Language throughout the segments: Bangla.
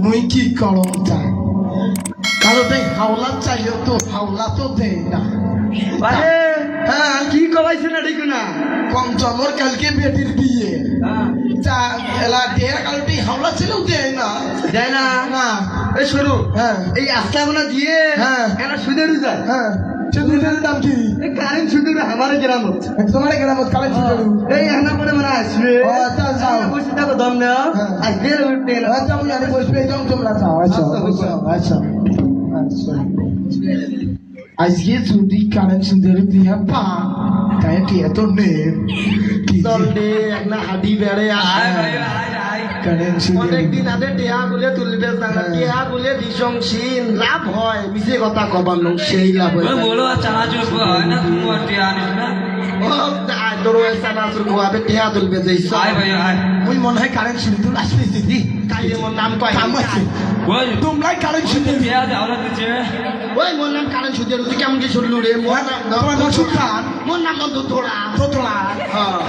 মুই কি করম তা কারো তাই হাওলা চাইও তো হাওলা তো দে না হ্যাঁ কি করাইছে না ঠিক না পঞ্চমর কালকে বেটির বিয়ে যা এলা দেয়া কালোটি হাওলা ছিল দেয় না যায় না না এই শোনো হ্যাঁ এই আস্তাবনা দিয়ে হ্যাঁ এরা সুদের যায় হ্যাঁ চুদিনের দাম কি এই কারেন্ট সুদের আমার গ্রাম হচ্ছে তোমার গ্রামত কালে চুদির এই এখানে পরে মানে আসবে ও আচ্ছা যাও বসে থাকো দম নাও আজ বের উঠতে না আচ্ছা আমি আনি বসবে যাও তোমরা যাও আচ্ছা আচ্ছা আচ্ছা আজকে যদি কারেন্ট সুদের দিয়া পা তাই কি এত নে দল দে একটা হাডি বেড়ে কারেন্ট সুদের অনেকদিন আগে টেহা গুলে তুলবে টেহা গুলে দিশংসীন লাভ হয় মিছে কথা কবানো সেই লাভ হয় বলো চানা চুপ হয় না তুমি আনিস না ও তোর এসা না শুরু হবে টেহা তুলবে যে আয় ভাই আয় ওই মনে হয় কারেন্ট সুদের আসবে দিদি কাইলে মোর নাম কয় কাম আছে ওই তোমরা কারেন্ট সুদের বিয়া দে আওলা দিছে ওই মোর নাম কারণ সুদের তুই কেমন কি শুনলু রে মোর নাম তোমার নাম সুলতান মোর নাম তো তোরা তো তোলা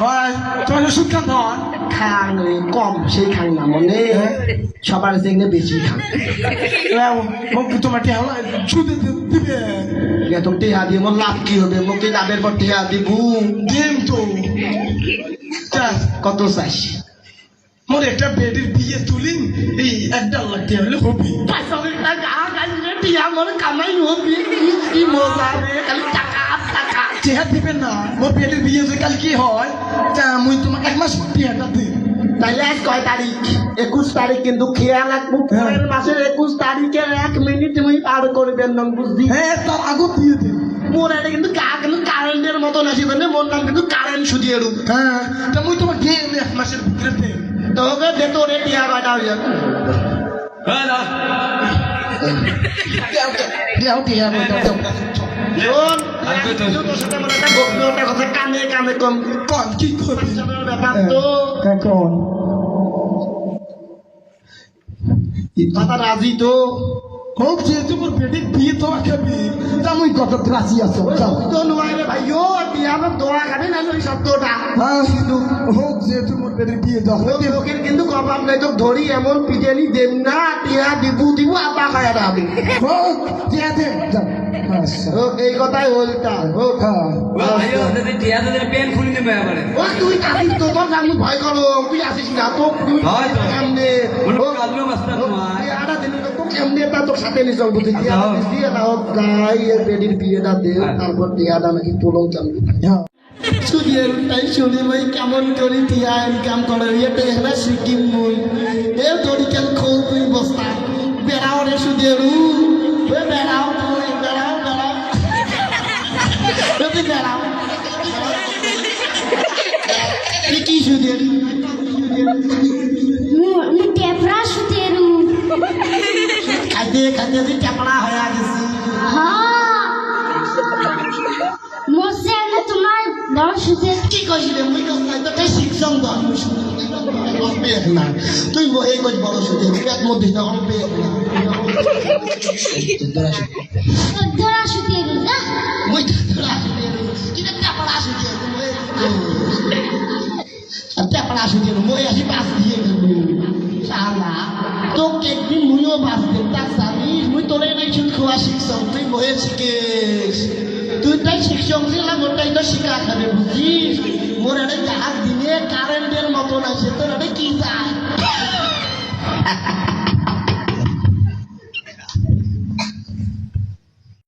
হয় তোমার নাম সুলতান ধন খান রে কম সেই খান না মনে সবার যেখানে বেশি খান তোমার কি হাওলা সুদে দিবে এত টেহা দিয়ে মোর লাভ কি হবে মোকে লাভের পর টেহা দিবু দিম তো কত চাইস মোর একটা বেডির বিয়ে তুলিন এই একটা লাগতে হলে হবে কামাই হবে কি মজা রে খালি টাকা টাকা চেহার দিবেন না মোর বেডির বিয়ে যে কাল কি হয় তা মুই তোমার এক মাস টিয়াটা দিই তাইলে আজ কয় তারিখ 21 তারিখ কিন্তু খেয়াল রাখবো পরের মাসের 21 তারিখে 1 মিনিট তুমি পার করবেন না বুঝলি হ্যাঁ তার আগো দিয়ে দিন মোর এটা কিন্তু কিন্তু কারেন্টের মতন আসিবে না মোর নাম কিন্তু কারেন্ট সুদিয়ে রূপ হ্যাঁ তা মুই তোমার দিয়ে এক মাসের ভিতরে দিই তোকে ভেতরে টিয়া বাটা হয়ে যাবে দেও টিয়া দাও শোন তোর সাথে আমার একটা গোপনীয়তা কথা কানে কানে কম কোন কি করবি ব্যাপার তো কোন কথা রাজি তো হোক যেহেতু মোর বেডির বিয়ে তো খাবি তা মুই কত রাজি আছো তো নয় রে ভাই ও টিয়া আমার দোয়া খাবে না ওই শব্দটা হ্যাঁ কিন্তু হোক যেহেতু মোর বেডির বিয়ে দাও লোকের কিন্তু কপাল নাই তো ধরি এমন পিটেনি দেম না টিয়া দিব আপা খায় রাখবে হোক দিয়ে দে যাও আচ্ছা হোক এই কথাই বলতা হোক হ্যাঁ ভাইও যদি টিয়া তোদের পেন খুলে দিবে এবারে ও তুই কাছিস তো তোর আমি ভয় করো তুই আসিস না তো তুই হয়তো। সামনে বলো কালু মাস্টার তোমার আড়া দিন তো কেমনে তা তোর সাথে নিস বুঝি দিয়ে না হোক গাই এর বেডির বিয়েটা দে তারপর টিয়াটা নাকি তোলং চালবি হ্যাঁ সুদিয়ের তাই শুনি ভাই কেমন করি টিয়া ইনকাম করে এটা হেলা সিকিম মুই এ দড়ি কেন খোল তুই বস্তা বেড়াও রে সুদিয়ের বেড়াও তুই বেড়াও তুই বেড়াও কি সুদিয়ের টেপরা সুতেরু খাইতে খাইতে যে চাপড়া হয়ে গেছি মোসে না তোমার বড় সুতের কি কইছিলে মুই কই তো শিখছং তো আমি শুনি না তুই এই কই বড় সুদিয়ের পেট মধ্যে না অল্পে ধরা সুতেরু না মুই ধরা সুদিয়ের কি চাপড়া সুদিয়ের মুই চাপড়া সুদিয়ের মুই আসি পাস দিয়ে গেল শালা তো একদিন মুইও বাস দেব তা জানিস মুই তোরে নাই শুন খোয়া শিখছং তুই বইয়ে শিখিস তুই তাই শিখছং ছিলাম ওটাই তো শিখা খাবে বুঝিস মোর আরে জাহাজ দিনে কারেন্ট